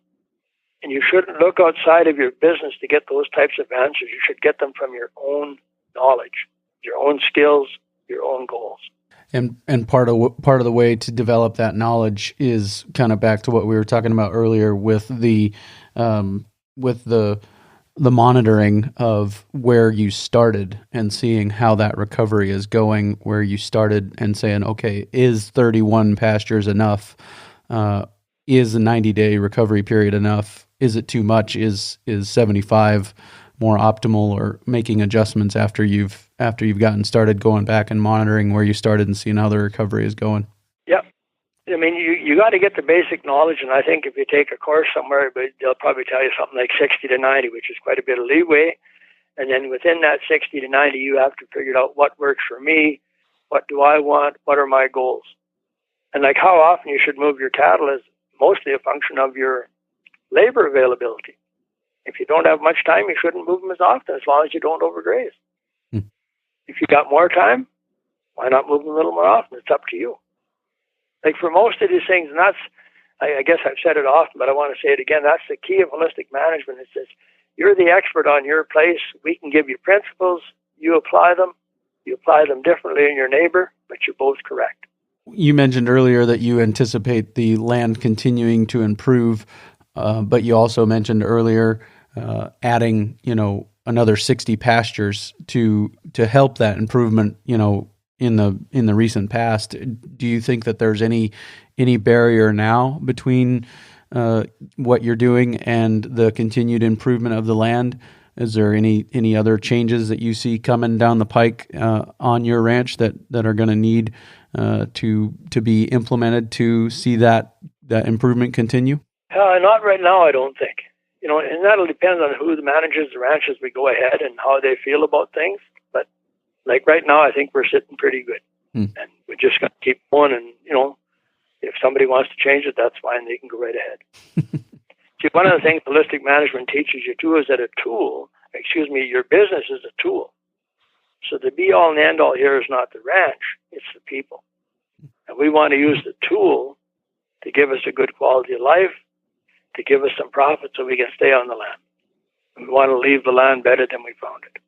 And you shouldn't look outside of your business to get those types of answers. You should get them from your own knowledge, your own skills, your own goals. And part of the way to develop that knowledge is kind of back to what we were talking about earlier with the monitoring of where you started and seeing how that recovery is going, where you started, and saying, okay, is 31 pastures enough? Is a 90-day recovery period enough? Is it too much? Is 75 more optimal, or making adjustments after you've gotten started, going back and monitoring where you started and seeing how the recovery is going? Yep. I mean, you got to get the basic knowledge, and I think if you take a course somewhere, they'll probably tell you something like 60 to 90, which is quite a bit of leeway. And then within that 60 to 90, you have to figure out what works for me, what do I want, what are my goals. And like how often you should move your cattle is mostly a function of your labor availability. If you don't have much time, you shouldn't move them as often, as long as you don't overgraze. If you got more time, why not move them a little more often? It's up to you. Like for most of these things, and that's, I guess I've said it often, but I want to say it again, that's the key of holistic management. It says, you're the expert on your place. We can give you principles. You apply them differently in your neighbor, but you're both correct. You mentioned earlier that you anticipate the land continuing to improve, but you also mentioned earlier adding, another 60 pastures to help that improvement, in the recent past. Do you think that there's any barrier now between what you're doing and the continued improvement of the land? Is there any other changes that you see coming down the pike on your ranch that are going to need to be implemented to see that improvement continue? Not right now, I don't think. And that'll depend on who manages the ranch as we go ahead and how they feel about things. But like right now, I think we're sitting pretty good. And we're just going to keep going. And, if somebody wants to change it, that's fine. They can go right ahead. See, one of the things holistic management teaches you too is that your business is a tool. So the be all and end all here is not the ranch, it's the people. And we want to use the tool to give us a good quality of life, to give us some profit so we can stay on the land. We want to leave the land better than we found it.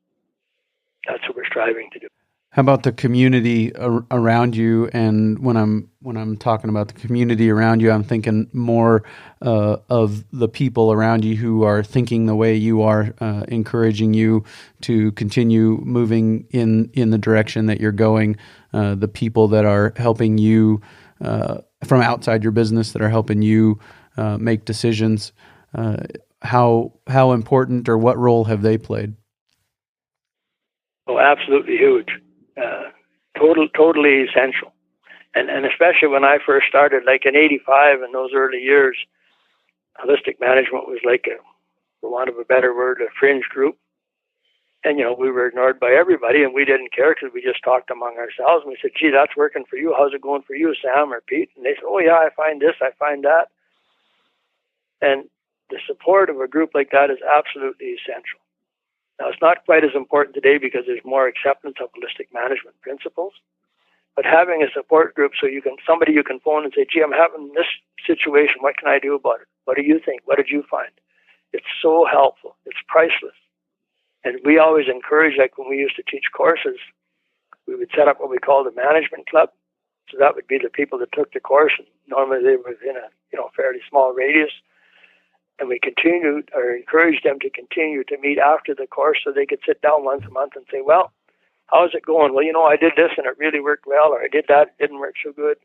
That's what we're striving to do. How about the community around you? And when I'm talking about the community around you, I'm thinking more of the people around you who are thinking the way you are, encouraging you to continue moving in the direction that you're going. The people that are helping you from outside your business, that are helping you make decisions. How important, or what role have they played? Oh, absolutely huge. Totally essential. And especially when I first started, like in 85, in those early years, holistic management was like, for want of a better word, a fringe group. And, we were ignored by everybody, and we didn't care because we just talked among ourselves. And we said, gee, that's working for you. How's it going for you, Sam or Pete? And they said, oh, yeah, I find this, I find that. And the support of a group like that is absolutely essential. Now, it's not quite as important today because there's more acceptance of holistic management principles. But having a support group so somebody you can phone and say, gee, I'm having this situation. What can I do about it? What do you think? What did you find? It's so helpful. It's priceless. And we always encourage, like when we used to teach courses, we would set up what we called a management club. So that would be the people that took the course, and normally they were within a fairly small radius. And we continued or encouraged them to continue to meet after the course so they could sit down once a month and say, well, how's it going? Well, I did this and it really worked well, or I did that, it didn't work so good.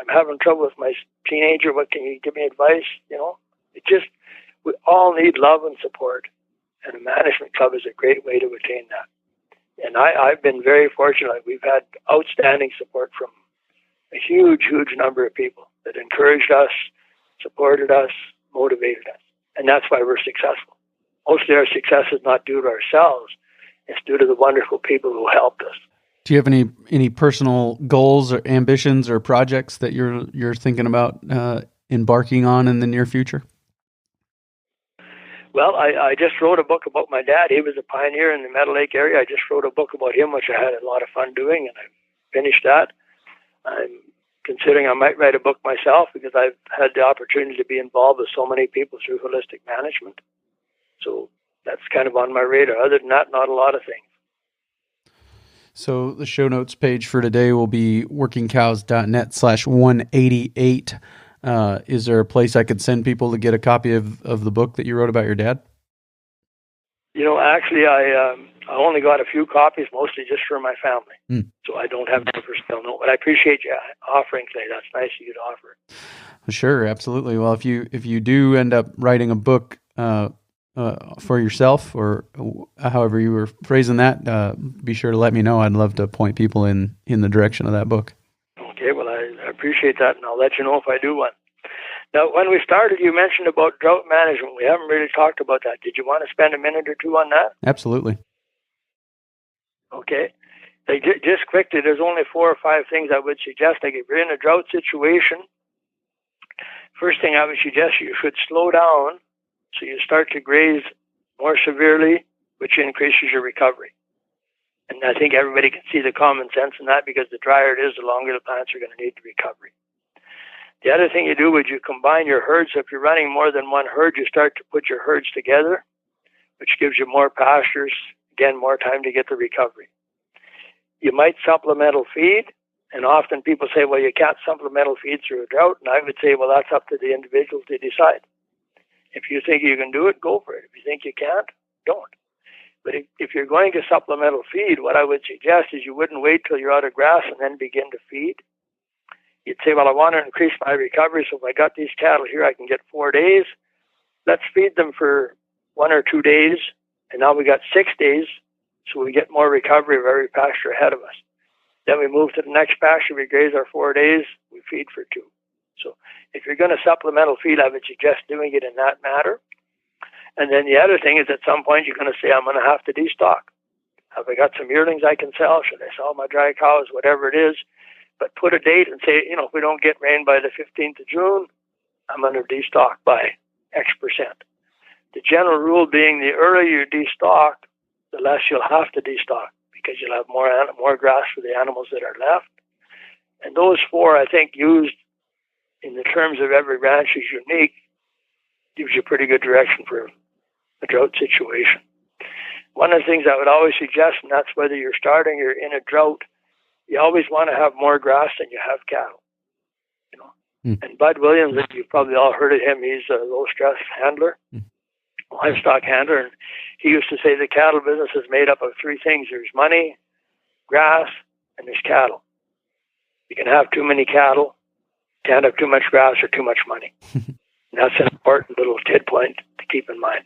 I'm having trouble with my teenager. What can you give me advice? We all need love and support. And a management club is a great way to attain that. And I've been very fortunate. We've had outstanding support from a huge, huge number of people that encouraged us, supported us, motivated us. And that's why we're successful. Mostly our success is not due to ourselves. It's due to the wonderful people who helped us. Do you have any personal goals or ambitions or projects that you're thinking about embarking on in the near future? Well, I just wrote a book about my dad. He was a pioneer in the Meadow Lake area. I just wrote a book about him, which I had a lot of fun doing, and I finished that. I'm considering I might write a book myself because I've had the opportunity to be involved with so many people through holistic management. So that's kind of on my radar. Other than that, not a lot of things. So the show notes page for today will be workingcows.net/188. Is there a place I could send people to get a copy of the book that you wrote about your dad? Actually, I only got a few copies, mostly just for my family. So I don't have them for sale. No, but I appreciate you offering today. That's nice of you to offer. Sure, absolutely. Well, if you do end up writing a book for yourself, or however you were phrasing that, be sure to let me know. I'd love to point people in the direction of that book. Okay, well, I appreciate that, and I'll let you know if I do one. Now, when we started, you mentioned about drought management. We haven't really talked about that. Did you want to spend a minute or two on that? Absolutely. Okay. Just quickly, there's only 4 or 5 things I would suggest. Like if you're in a drought situation, first thing I would suggest, you should slow down so you start to graze more severely, which increases your recovery. And I think everybody can see the common sense in that, because the drier it is, the longer the plants are going to need the recovery. The other thing you do is you combine your herds. So if you're running more than one herd, you start to put your herds together, which gives you more pastures, again, more time to get the recovery. You might supplemental feed, and often people say, well, you can't supplemental feed through a drought, and I would say, well, that's up to the individual to decide. If you think you can do it, go for it. If you think you can't, don't. But if you're going to supplemental feed, what I would suggest is you wouldn't wait till you're out of grass and then begin to feed. You'd say, well, I want to increase my recovery, so if I got these cattle here, I can get 4 days. Let's feed them for 1 or 2 days, and now we got 6 days, so we get more recovery of every pasture ahead of us. Then we move to the next pasture, we graze our 4 days, we feed for 2. So if you're going to supplemental feed, I would suggest doing it in that manner. And then the other thing is, at some point, you're going to say, I'm going to have to destock. Have I got some yearlings I can sell? Should I sell my dry cows? Whatever it is. But put a date and say, if we don't get rain by the 15th of June, I'm going to destock by X%. The general rule being, the earlier you destock, the less you'll have to destock, because you'll have more grass for the animals that are left. And those 4, I think, used in the terms of every ranch is unique, gives you pretty good direction for a drought situation. One of the things I would always suggest, and that's whether you're starting or in a drought, you always want to have more grass than you have cattle. And Bud Williams, you've probably all heard of him, he's a low-stress handler, livestock handler, and he used to say the cattle business is made up of 3 things. There's money, grass, and there's cattle. You can have too many cattle, can't have too much grass or too much money. And that's an important little tid point to keep in mind.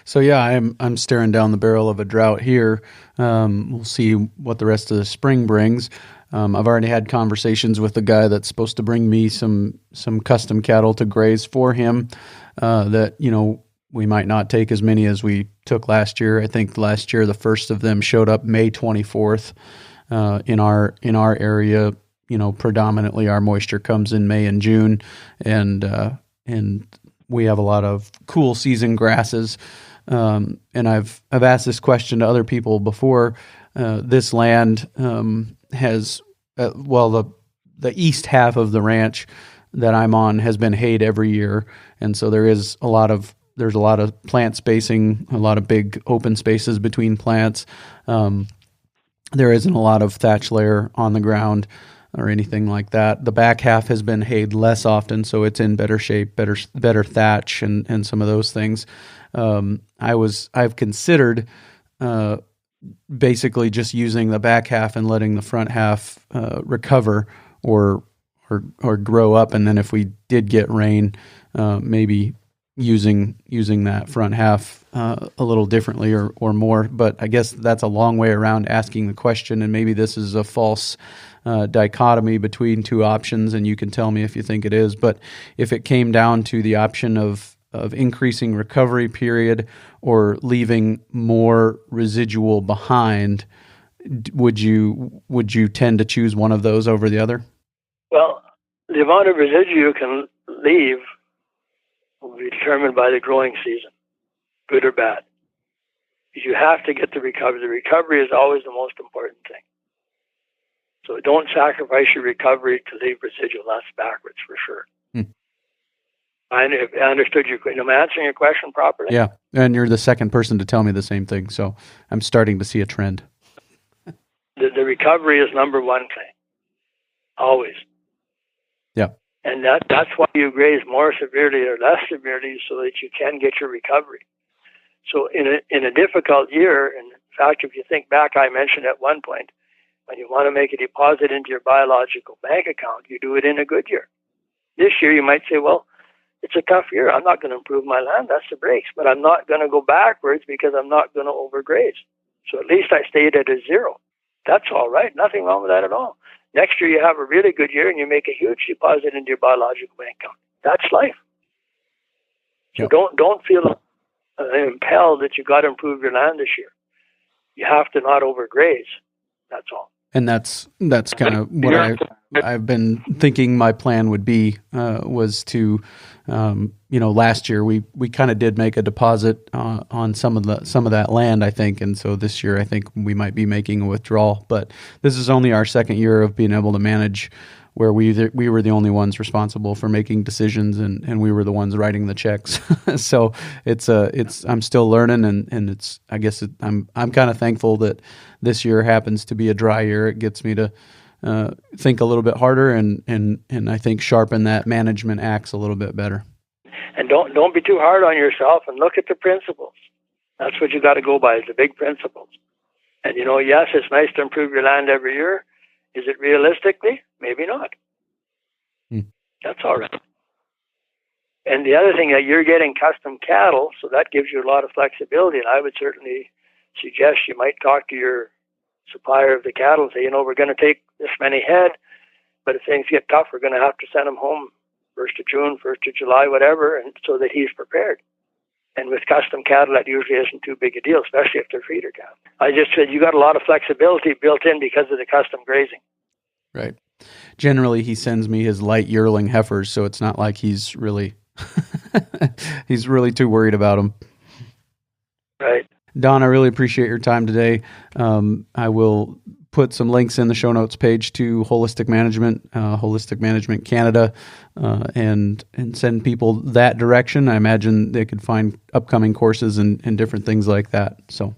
So yeah, I'm staring down the barrel of a drought here. We'll see what the rest of the spring brings. I've already had conversations with the guy that's supposed to bring me some custom cattle to graze for him. That we might not take as many as we took last year. I think last year the first of them showed up May 24th in our area. Predominantly our moisture comes in May and June, and we have a lot of cool season grasses. And I've asked this question to other people before. This land has, the east half of the ranch that I'm on has been hayed every year. And so there is a lot of there's a lot of plant spacing, a lot of big open spaces between plants. There isn't a lot of thatch layer on the ground or anything like that. The back half has been hayed less often, so it's in better shape, better thatch, and some of those things. I've considered basically just using the back half and letting the front half recover or grow up, and then if we did get rain, maybe using that front half a little differently or more. But I guess that's a long way around asking the question, and maybe this is a false dichotomy between two options, and you can tell me if you think it is. But if it came down to the option of increasing recovery period or leaving more residual behind, would you tend to choose one of those over the other? Well, the amount of residue you can leave will be determined by the growing season, good or bad. You have to get the recovery. The recovery is always the most important thing. So don't sacrifice your recovery to leave residual. That's backwards for sure. I understood your question. Am I answering your question properly? Yeah, and you're the second person to tell me the same thing, so I'm starting to see a trend. The recovery is number one thing, always. Yeah. And that's why you graze more severely or less severely, so that you can get your recovery. So in a difficult year, and in fact, if you think back, I mentioned at one point, when you want to make a deposit into your biological bank account, you do it in a good year. This year, you might say, well, it's a tough year. I'm not going to improve my land. That's the breaks. But I'm not going to go backwards because I'm not going to overgraze. So at least I stayed at a zero. That's all right. Nothing wrong with that at all. Next year, you have a really good year and you make a huge deposit into your biological bank account. That's life. So Yep. don't feel impelled that you got to improve your land this year. You have to not overgraze. That's all. And that's kind of what I've been thinking my plan would be, was to, last year we kind of did make a deposit on some of that land, I think. And so this year I think we might be making a withdrawal, but this is only our second year of being able to manage where we were the only ones responsible for making decisions and we were the ones writing the checks. So I'm still learning and I'm kind of thankful that this year happens to be a dry year. It gets me to think a little bit harder and I think sharpen that management axe a little bit better. And don't be too hard on yourself and look at the principles. That's what you got to go by, is the big principles. And yes, it's nice to improve your land every year. Is it realistically? Maybe not. That's all right. And the other thing, that you're getting custom cattle, so that gives you a lot of flexibility. And I would certainly suggest you might talk to your supplier of the cattle and say, we're going to take this many head, but if things get tough, we're going to have to send them home 1st of June, 1st of July, whatever, and so that he's prepared. And with custom cattle, that usually isn't too big a deal, especially if they're feeder cattle. I just said you got a lot of flexibility built in because of the custom grazing. Right. Generally, he sends me his light yearling heifers, so it's not like he's really too worried about them. Right. Don, I really appreciate your time today. I will put some links in the show notes page to Holistic Management Canada, and send people that direction. I imagine they could find upcoming courses and different things like that. So.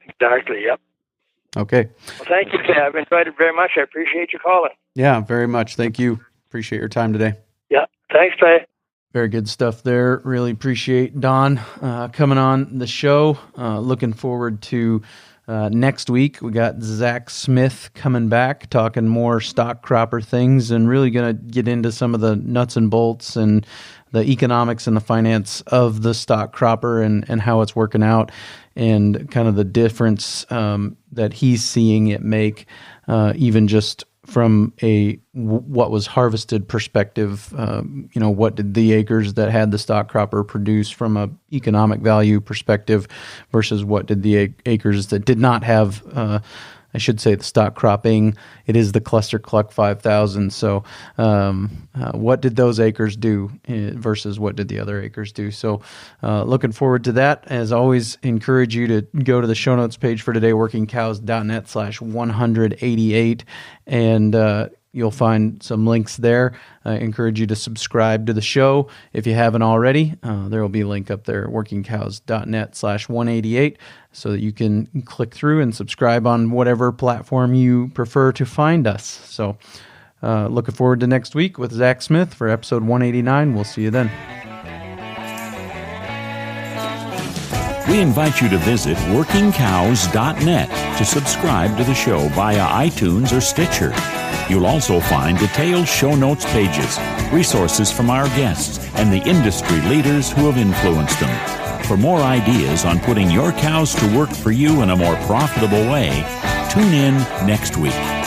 Exactly. Yep. Okay. Well, thank you, Ken. I've enjoyed it very much. I appreciate you calling. Yeah, very much. Thank you. Appreciate your time today. Yeah. Thanks, Trey. Very good stuff there. Really appreciate Don coming on the show. Looking forward to next week. We got Zach Smith coming back, talking more stock cropper things, and really going to get into some of the nuts and bolts and the economics and the finance of the stock cropper and how it's working out, and kind of the difference that he's seeing it make, even just from a what was harvested perspective. What did the acres that had the stock cropper produce from a economic value perspective versus what did the acres that did not have, I should say the stock cropping. It is the Cluster Cluck 5000. So what did those acres do versus what did the other acres do? So looking forward to that. As always, encourage you to go to the show notes page for today, workingcows.net/188, and You'll find some links there. I encourage you to subscribe to the show if you haven't already. There will be a link up there, workingcows.net/188, so that you can click through and subscribe on whatever platform you prefer to find us. So looking forward to next week with Zach Smith for episode 189. We'll see you then. We invite you to visit workingcows.net to subscribe to the show via iTunes or Stitcher. You'll also find detailed show notes pages, resources from our guests, and the industry leaders who have influenced them. For more ideas on putting your cows to work for you in a more profitable way, tune in next week.